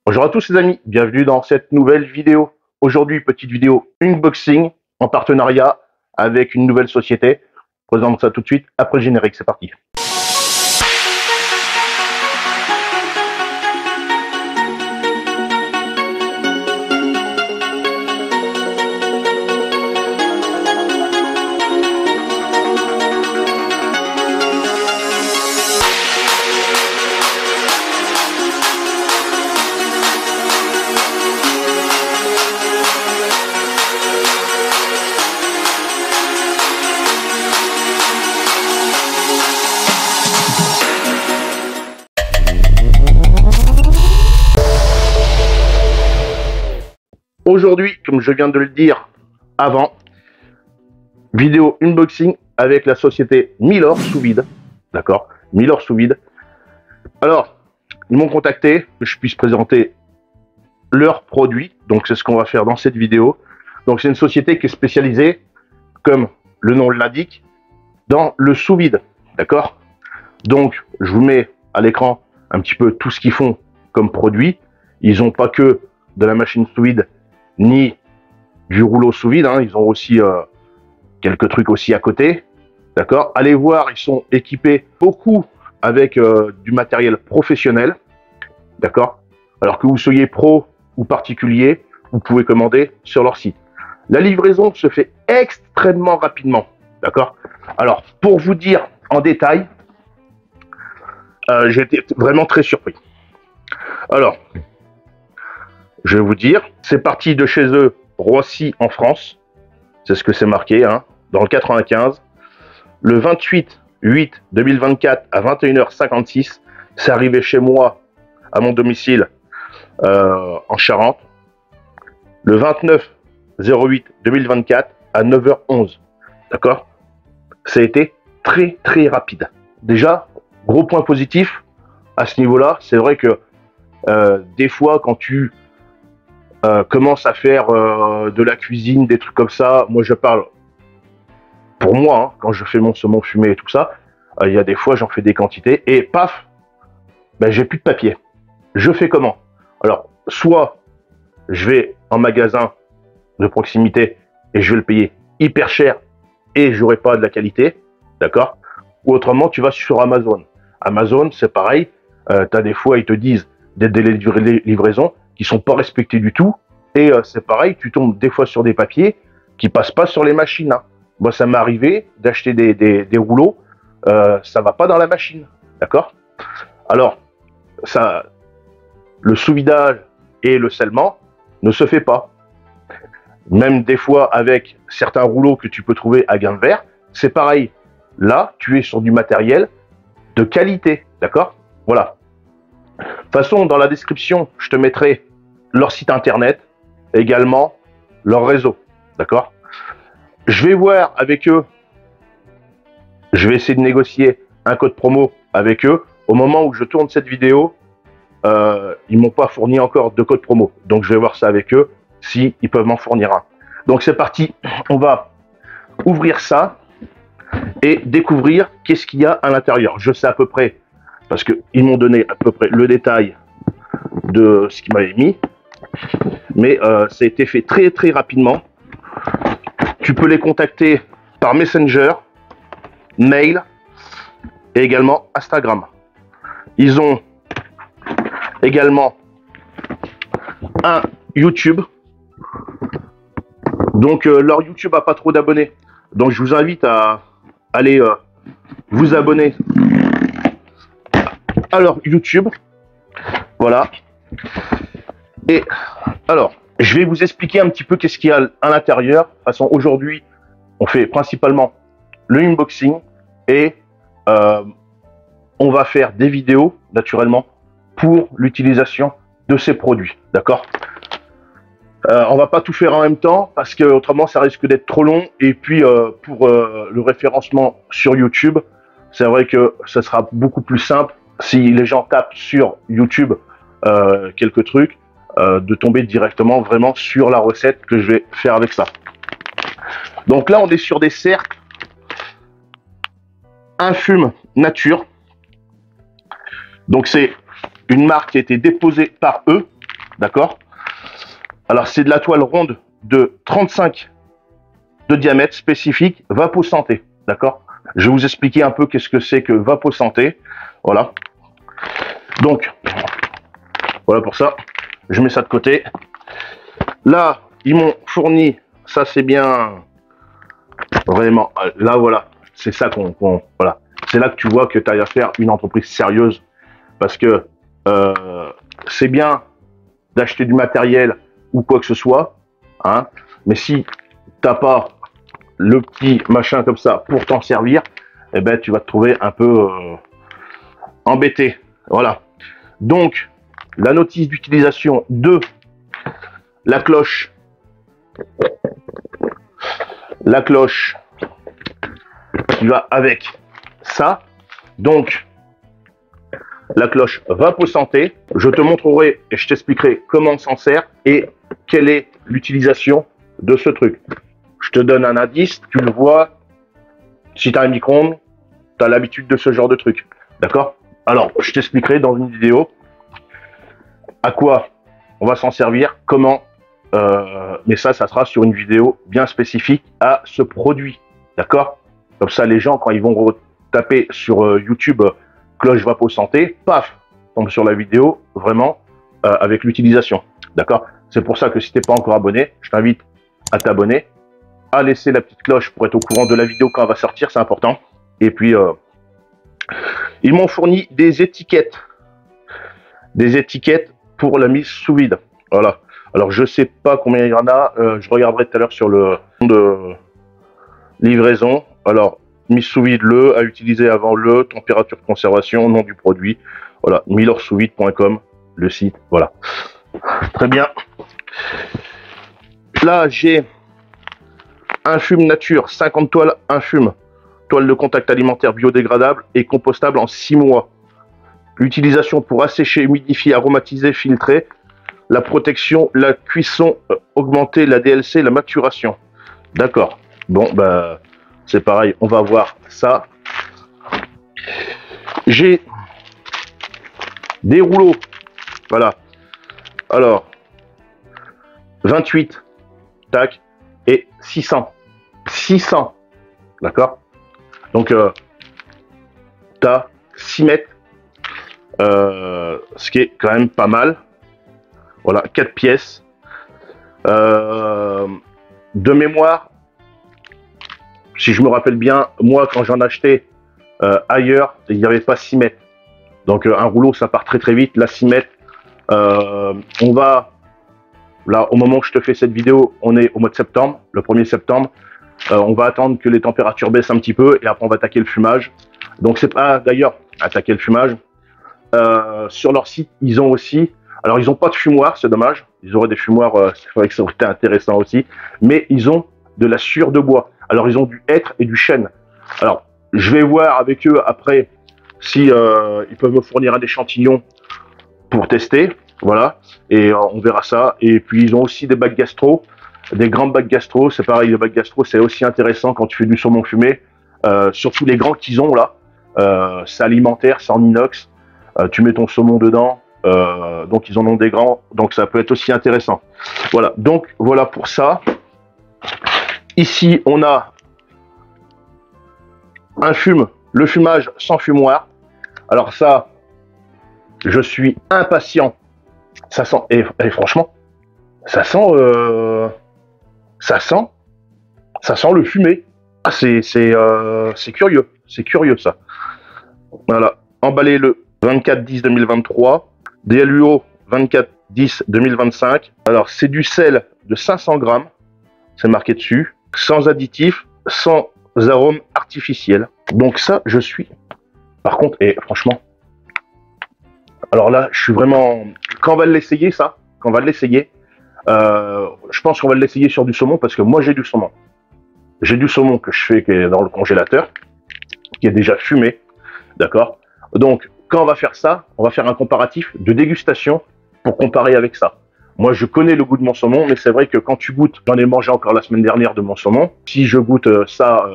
Bonjour à tous les amis, bienvenue dans cette nouvelle vidéo. Aujourd'hui, petite vidéo unboxing en partenariat avec une nouvelle société. Je présente ça tout de suite après le générique, c'est parti. Aujourd'hui, comme je viens de le dire avant, vidéo unboxing avec la société Milor sous vide. D'accord, Milor sous vide. Alors, ils m'ont contacté que je puisse présenter leurs produits. Donc, c'est ce qu'on va faire dans cette vidéo. Donc, c'est une société qui est spécialisée, comme le nom l'indique, dans le sous vide. D'accord. Donc, je vous mets à l'écran un petit peu tout ce qu'ils font comme produit. Ils n'ont pas que de la machine sous vide ni du rouleau sous vide, hein. Ils ont aussi quelques trucs aussi à côté, d'accord. Allez voir, ils sont équipés beaucoup avec du matériel professionnel, d'accord. Alors que vous soyez pro ou particulier, vous pouvez commander sur leur site. La livraison se fait extrêmement rapidement, d'accord. Alors, pour vous dire en détail, j'ai été vraiment très surpris. Alors, je vais vous dire, c'est parti de chez eux, Roissy en France. C'est ce que c'est marqué, hein, dans le 95. Le 28/8/2024 à 21h56, c'est arrivé chez moi, à mon domicile, en Charente. Le 29/08/2024 à 9h11. D'accord. Ça a été très très rapide. Déjà, gros point positif à ce niveau-là, c'est vrai que des fois, quand tu commence à faire de la cuisine, des trucs comme ça. Moi, je parle pour moi, hein, quand je fais mon saumon fumé et tout ça, il y a des fois, j'en fais des quantités et paf, ben, j'ai plus de papier. Je fais comment? Alors, soit je vais en magasin de proximité et je vais le payer hyper cher et j'aurai pas de la qualité, d'accord? Ou autrement, tu vas sur Amazon. Amazon, c'est pareil. Tu as des fois, ils te disent des délais de livraison qui sont pas respectés du tout. Et c'est pareil, tu tombes des fois sur des papiers qui passent pas sur les machines, hein. Moi, ça m'est arrivé d'acheter des rouleaux, ça va pas dans la machine, d'accord. Alors, ça, le sous-vidage et le scellement ne se fait pas. Même des fois avec certains rouleaux que tu peux trouver à gain de verre, c'est pareil. Là, tu es sur du matériel de qualité, d'accord. Voilà. De toute façon, dans la description, je te mettrai leur site internet, également leur réseau, d'accord. Je vais voir avec eux, je vais essayer de négocier un code promo avec eux. Au moment où je tourne cette vidéo, ils m'ont pas fourni encore de code promo, donc je vais voir ça avec eux, si ils peuvent m'en fournir un. Donc c'est parti, on va ouvrir ça et découvrir qu'est-ce qu'il y a à l'intérieur. Je sais à peu près, parce qu'ils m'ont donné à peu près le détail de ce qu'ils m'avaient mis, mais ça a été fait très très rapidement. Tu peux les contacter par Messenger, mail et également Instagram. Ils ont également un YouTube. Donc leur YouTube a pas trop d'abonnés. Donc je vous invite à aller vous abonner à leur YouTube. Voilà. Et alors, je vais vous expliquer un petit peu qu'est-ce qu'il y a à l'intérieur. De toute façon, aujourd'hui, on fait principalement le unboxing et on va faire des vidéos, naturellement, pour l'utilisation de ces produits. D'accord. On va pas tout faire en même temps parce que autrement ça risque d'être trop long. Et puis pour le référencement sur YouTube, c'est vrai que ça sera beaucoup plus simple si les gens tapent sur YouTube quelques trucs, de tomber directement vraiment sur la recette que je vais faire avec ça. Donc là, on est sur des cercles Infume Nature. Donc c'est une marque qui a été déposée par eux, d'accord? Alors, c'est de la toile ronde de 35 de diamètre spécifique Vapo Santé, d'accord? Je vais vous expliquer un peu qu'est-ce que c'est que Vapo Santé. Voilà. Donc, voilà pour ça. Je mets ça de côté. Là, ils m'ont fourni, ça c'est bien, vraiment, là voilà, c'est ça voilà. C'est là que tu vois que tu as à faire une entreprise sérieuse, parce que c'est bien d'acheter du matériel ou quoi que ce soit, hein, mais si t'as pas le petit machin comme ça pour t'en servir, eh ben tu vas te trouver un peu embêté. Voilà. Donc, la notice d'utilisation de la cloche qui va avec ça. Donc, la cloche Vapo Santé. Je te montrerai et je t'expliquerai comment on s'en sert et quelle est l'utilisation de ce truc. Je te donne un indice, tu le vois. Si tu as un micro-ondes, tu as l'habitude de ce genre de truc. D'accord? Alors, je t'expliquerai dans une vidéo à quoi on va s'en servir, comment. Mais ça sera sur une vidéo bien spécifique à ce produit. D'accord? Comme ça, les gens, quand ils vont taper sur YouTube cloche Vapo Santé, paf, tombe sur la vidéo vraiment avec l'utilisation. D'accord? C'est pour ça que si tu n'es pas encore abonné, je t'invite à t'abonner, à laisser la petite cloche pour être au courant de la vidéo quand elle va sortir, c'est important. Et puis, ils m'ont fourni des étiquettes pour la mise sous vide. Voilà. Alors, je sais pas combien il y en a. Je regarderai tout à l'heure sur le de livraison. Alors, mise sous vide, à utiliser avant température de conservation, nom du produit. Voilà, milorsousvide.com, le site. Voilà. Très bien. Là, j'ai un fume nature, 50 toiles, un fume. Toile de contact alimentaire biodégradable et compostable en 6 mois. L'utilisation pour assécher, humidifier, aromatiser, filtrer. La protection, la cuisson, augmenter la DLC, la maturation. D'accord. Bon, bah, c'est pareil, on va voir ça. J'ai des rouleaux. Voilà. Alors, 28, tac, et 600. 600. D'accord? Donc, tu as 6 mètres, ce qui est quand même pas mal. Voilà, 4 pièces. De mémoire, si je me rappelle bien, moi, quand j'en achetais ailleurs, il n'y avait pas 6 mètres. Donc, un rouleau, ça part très très vite. Là, 6 mètres. On va, là, au moment où je te fais cette vidéo, on est au mois de septembre, le 1er septembre. On va attendre que les températures baissent un petit peu et après, on va attaquer le fumage. Donc, c'est pas d'ailleurs attaquer le fumage. Sur leur site, ils ont aussi. Alors, ils n'ont pas de fumoir, c'est dommage. Ils auraient des fumoirs, c'est vrai que ça aurait été intéressant aussi. Mais ils ont de la sciure de bois. Alors, ils ont du hêtre et du chêne. Alors, je vais voir avec eux après si ils peuvent me fournir un échantillon pour tester. Voilà. Et on verra ça. Et puis, ils ont aussi des bacs gastro. Des grandes bacs gastro. C'est pareil, les bacs gastro, c'est aussi intéressant quand tu fais du saumon fumé. Surtout les grands qu'ils ont là. C'est alimentaire, c'est en inox. Tu mets ton saumon dedans. Donc ils en ont des grands, donc ça peut être aussi intéressant. Voilà, donc voilà pour ça. Ici on a un fume, le fumage sans fumoir. Alors ça, je suis impatient. Ça sent, et franchement, ça sent le fumé. Ah, c'est curieux, c'est curieux ça. Voilà, emballé le 24-10-2023. DLUO 24-10-2025. Alors, c'est du sel de 500 grammes. C'est marqué dessus. Sans additifs, sans arôme artificiel. Donc ça, je suis. Par contre, et franchement, alors là, je suis vraiment. Quand on va l'essayer, ça, quand on va l'essayer, je pense qu'on va l'essayer sur du saumon parce que moi, j'ai du saumon. J'ai du saumon que je fais qui est dans le congélateur, qui est déjà fumé. D'accord? Donc, quand on va faire ça, on va faire un comparatif de dégustation pour comparer avec ça. Moi, je connais le goût de mon saumon, mais c'est vrai que quand tu goûtes, j'en ai mangé encore la semaine dernière de mon saumon. Si je goûte ça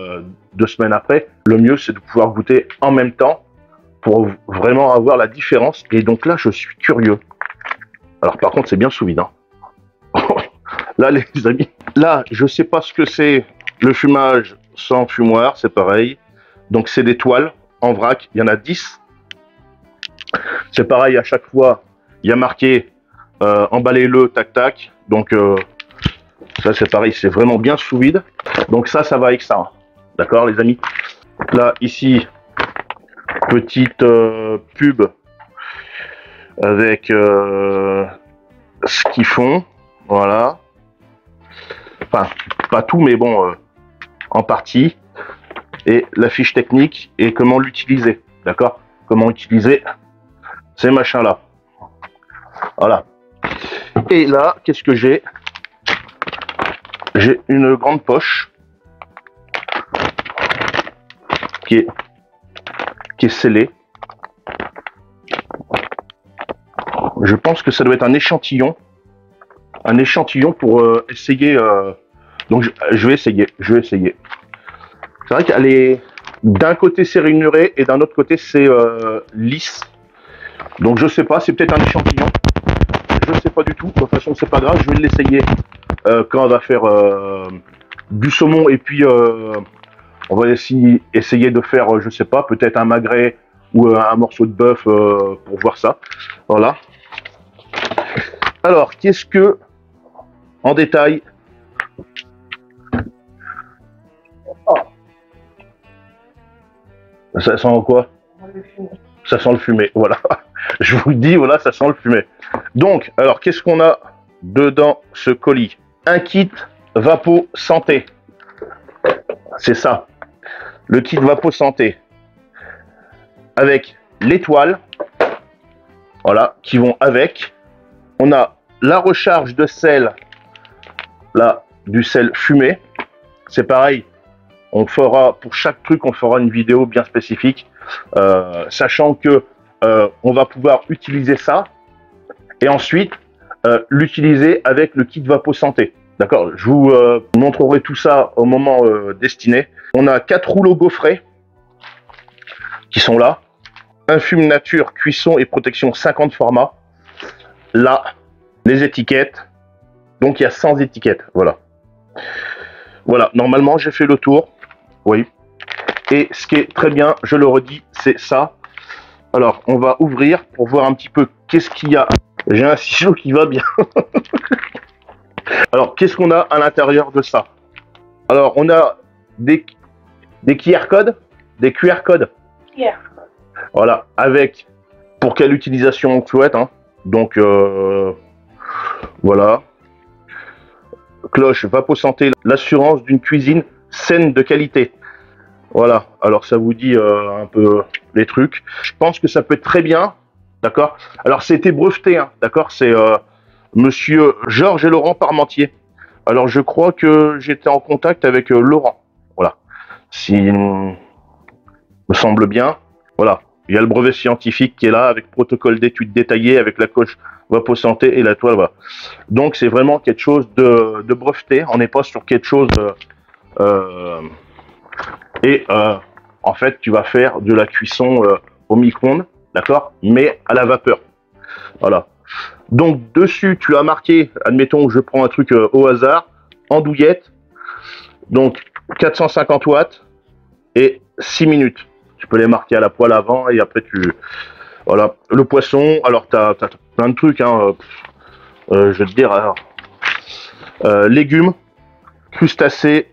2 semaines après, le mieux, c'est de pouvoir goûter en même temps pour vraiment avoir la différence. Et donc là, je suis curieux. Alors par contre, c'est bien sous vide. Hein. Là, les amis, là, je sais pas ce que c'est le fumage sans fumoir, c'est pareil. Donc c'est des toiles en vrac, il y en a 10. C'est pareil, à chaque fois, il y a marqué emballez-le, tac tac. Donc ça c'est pareil, c'est vraiment bien sous vide. Donc ça va avec ça. Hein. D'accord les amis. Là, ici, petite pub avec ce qu'ils font. Voilà. Enfin, pas tout, mais bon, en partie. Et la fiche technique et comment l'utiliser. D'accord? Comment utiliser ces machins-là. Voilà. Et là, qu'est-ce que j'ai? J'ai une grande poche qui est scellée. Je pense que ça doit être un échantillon. Un échantillon pour essayer. Donc je vais essayer. C'est vrai qu'elle est d'un côté c'est rainuré et d'un autre côté c'est lisse. Donc je sais pas, c'est peut-être un échantillon. Je sais pas du tout. De toute façon c'est pas grave, je vais l'essayer quand on va faire du saumon et puis on va essayer de faire, je sais pas, peut-être un magret ou un morceau de bœuf pour voir ça. Voilà. Alors qu'est-ce que en détail? Ça sent quoi? Ça sent le fumet, voilà. Je vous le dis, voilà, ça sent le fumet. Donc, alors, qu'est-ce qu'on a dedans ce colis? Un kit Vapo Santé. C'est ça. Le kit Vapo Santé. Avec les toiles. Voilà, qui vont avec. On a la recharge de sel. Là, du sel fumé. C'est pareil. On fera, pour chaque truc, on fera une vidéo bien spécifique, sachant que on va pouvoir utiliser ça et ensuite l'utiliser avec le kit Vapo Santé. D'accord? Je vous montrerai tout ça au moment destiné. On a 4 rouleaux gaufrés qui sont là. Un fume nature, cuisson et protection 50 formats. Là, les étiquettes. Donc il y a 100 étiquettes. Voilà. Voilà, normalement j'ai fait le tour. Oui. Et ce qui est très bien, je le redis, c'est ça. Alors, on va ouvrir pour voir un petit peu qu'est-ce qu'il y a. J'ai un ciseau qui va bien. Alors, qu'est-ce qu'on a à l'intérieur de ça? Alors, on a des QR codes. Des QR codes. Voilà, avec pour quelle utilisation on souhaite. Hein. Donc, voilà. Cloche Vapo Santé, l'assurance d'une cuisine saine de qualité. Voilà, alors ça vous dit un peu les trucs. Je pense que ça peut être très bien, d'accord? Alors c'était breveté, hein, d'accord? C'est monsieur Georges et Laurent Parmentier. Alors je crois que j'étais en contact avec Laurent, voilà. Si me semble bien, voilà. Il y a le brevet scientifique qui est là, avec protocole d'études détaillé, avec la coche Vapo Santé et la toile, voilà. Donc c'est vraiment quelque chose de breveté, on n'est pas sur quelque chose en fait tu vas faire de la cuisson au micro-ondes, d'accord, mais à la vapeur, voilà. Donc dessus tu as marqué, admettons que je prends un truc au hasard, andouillette, donc 450 watts et 6 minutes. Tu peux les marquer à la poêle avant et après tu... Voilà, le poisson, alors tu as plein de trucs, hein, je vais te dire, alors, légumes, crustacés,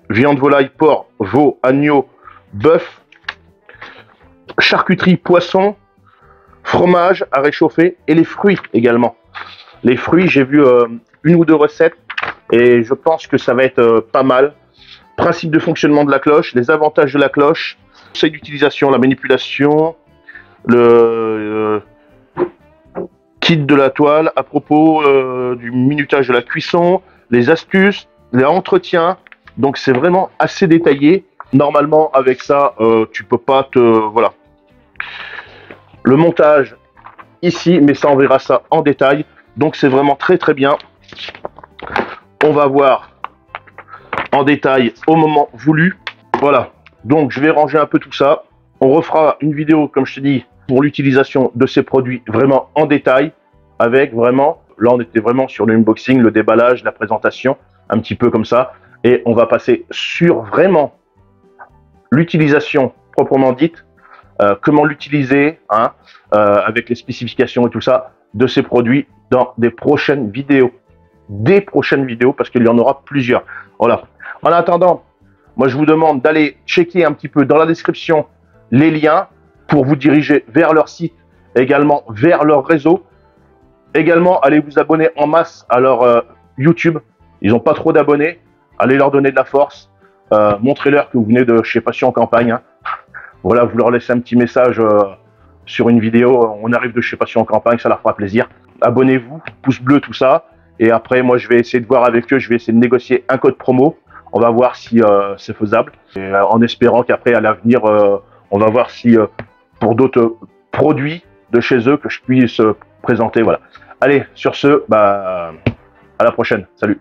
viande, volaille, porc, veau, agneau, bœuf, charcuterie, poisson, fromage à réchauffer et les fruits également. Les fruits, j'ai vu une ou deux recettes et je pense que ça va être pas mal. Principe de fonctionnement de la cloche, les avantages de la cloche, conseil d'utilisation, la manipulation, le kit de la toile à propos du minutage de la cuisson, les astuces, les entretiens. Donc c'est vraiment assez détaillé. Normalement avec ça, tu peux pas te... Voilà. Le montage ici, mais ça on verra ça en détail. Donc c'est vraiment très très bien. On va voir en détail au moment voulu. Voilà. Donc je vais ranger un peu tout ça. On refera une vidéo, comme je te dis, pour l'utilisation de ces produits vraiment en détail, avec vraiment, là on était vraiment sur l'unboxing, le déballage, la présentation, un petit peu comme ça. Et on va passer sur vraiment l'utilisation proprement dite, comment l'utiliser, hein, avec les spécifications et tout ça de ces produits dans des prochaines vidéos. Des prochaines vidéos, parce qu'il y en aura plusieurs. Voilà. En attendant, moi je vous demande d'aller checker un petit peu dans la description les liens pour vous diriger vers leur site, également vers leur réseau. Également, allez vous abonner en masse à leur YouTube. Ils n'ont pas trop d'abonnés. Allez leur donner de la force. Montrez-leur que vous venez de chez Passion en Campagne. Hein. Voilà, vous leur laissez un petit message sur une vidéo. On arrive de chez Passion en Campagne, ça leur fera plaisir. Abonnez-vous, pouce bleu, tout ça. Et après, moi, je vais essayer de voir avec eux. Je vais essayer de négocier un code promo. On va voir si c'est faisable. Et, en espérant qu'après, à l'avenir, on va voir si pour d'autres produits de chez eux que je puisse présenter. Voilà. Allez, sur ce, bah, à la prochaine. Salut.